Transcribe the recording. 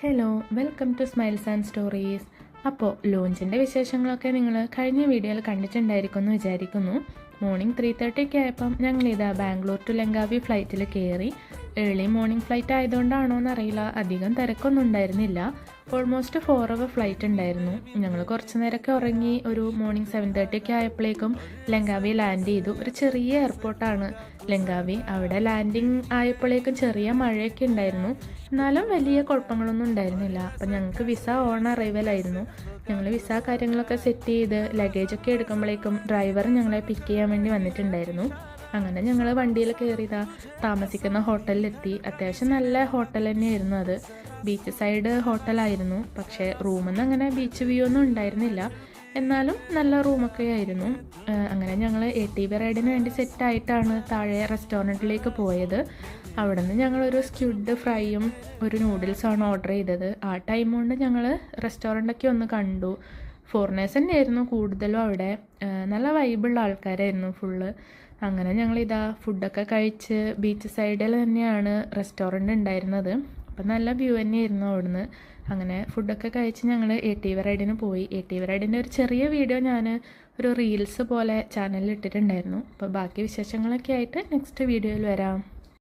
Hello, welcome to smiles and stories. അപ്പോൾ ലോഞ്ചിൻ്റെ വിശേഷങ്ങളൊക്കെ നിങ്ങൾ കഴിഞ്ഞ വീഡിയോയിൽ കണ്ടിട്ടുണ്ടായിരിക്കും എന്ന് വിചാരിക്കുന്നു. മോർണിംഗ് 3:30 ആയപ്പം ഞങ്ങളിതാ ബാംഗ്ലൂർ ടു ലങ്കാവി ഫ്ലൈറ്റിൽ കയറി. ഏർലി മോർണിംഗ് ഫ്ലൈറ്റ് ആയതുകൊണ്ടാണോ എന്നറിയില്ല, അധികം തിരക്കൊന്നും ഉണ്ടായിരുന്നില്ല. ഓൾമോസ്റ്റ് 4 അവർ ഫ്ലൈറ്റ് ഉണ്ടായിരുന്നു. ഞങ്ങൾ കുറച്ച് നേരമൊക്കെ ഉറങ്ങി. ഒരു മോർണിംഗ് 7:30 ആയപ്പോഴേക്കും ലങ്കാവി ലാൻഡ് ചെയ്തു. ഒരു ചെറിയ എയർപോർട്ടാണ് ലങ്കാവി. അവിടെ ലാൻഡിങ് ആയപ്പോഴേക്കും ചെറിയ മഴയൊക്കെ ഉണ്ടായിരുന്നു, എന്നാലും വലിയ കുഴപ്പങ്ങളൊന്നും ഉണ്ടായിരുന്നില്ല. അപ്പം ഞങ്ങൾക്ക് വിസ ഓൺ അറൈവലായിരുന്നു. ഞങ്ങൾ വിസ കാര്യങ്ങളൊക്കെ സെറ്റ് ചെയ്ത് ലഗേജൊക്കെ എടുക്കുമ്പോഴേക്കും ഡ്രൈവർ ഞങ്ങളെ പിക്ക് ചെയ്യാൻ വേണ്ടി വന്നിട്ടുണ്ടായിരുന്നു. അങ്ങനെ ഞങ്ങൾ വണ്ടിയിൽ കയറിയതാ താമസിക്കുന്ന ഹോട്ടലിലെത്തി. അത്യാവശ്യം നല്ല ഹോട്ടൽ തന്നെയായിരുന്നു. അത് ബീച്ച് സൈഡ് ഹോട്ടലായിരുന്നു. പക്ഷേ റൂമിൽ നിന്ന് അങ്ങനെ ബീച്ച് വ്യൂ ഒന്നും ഉണ്ടായിരുന്നില്ല, എന്നാലും നല്ല റൂമൊക്കെ ആയിരുന്നു. അങ്ങനെ ഞങ്ങൾ ATV റൈഡിന് വേണ്ടി സെറ്റായിട്ടാണ് താഴെ റെസ്റ്റോറൻറ്റിലേക്ക് പോയത്. അവിടെ നിന്ന് ഞങ്ങളൊരു സ്ക്വിഡ് ഫ്രൈയും ഒരു നൂഡിൽസാണ് ഓർഡർ ചെയ്തത്. ആ ടൈം കൊണ്ട് ഞങ്ങൾ റെസ്റ്റോറൻറ്റൊക്കെ ഒന്ന് കണ്ടു. ഫോറിനേഴ്സ് തന്നെയായിരുന്നു കൂടുതലും അവിടെ. നല്ല വൈബുള്ള ആൾക്കാരായിരുന്നു ഫുള്ള്. അങ്ങനെ ഞങ്ങളിതാ ഫുഡൊക്കെ കഴിച്ച് ബീച്ച് സൈഡിൽ തന്നെയാണ് റെസ്റ്റോറൻറ്റ് ഉണ്ടായിരുന്നത്. അപ്പം നല്ല വ്യൂ തന്നെയായിരുന്നു അവിടുന്ന്. അങ്ങനെ ഫുഡൊക്കെ കഴിച്ച് ഞങ്ങൾ ATV റൈഡിന് പോയി. ATV റൈഡിൻ്റെ ഒരു ചെറിയ വീഡിയോ ഞാൻ ഒരു റീൽസ് പോലെ ചാനലിൽ ഇട്ടിട്ടുണ്ടായിരുന്നു. അപ്പോൾ ബാക്കി വിശേഷങ്ങളൊക്കെ ആയിട്ട് നെക്സ്റ്റ് വീഡിയോയിൽ വരാം.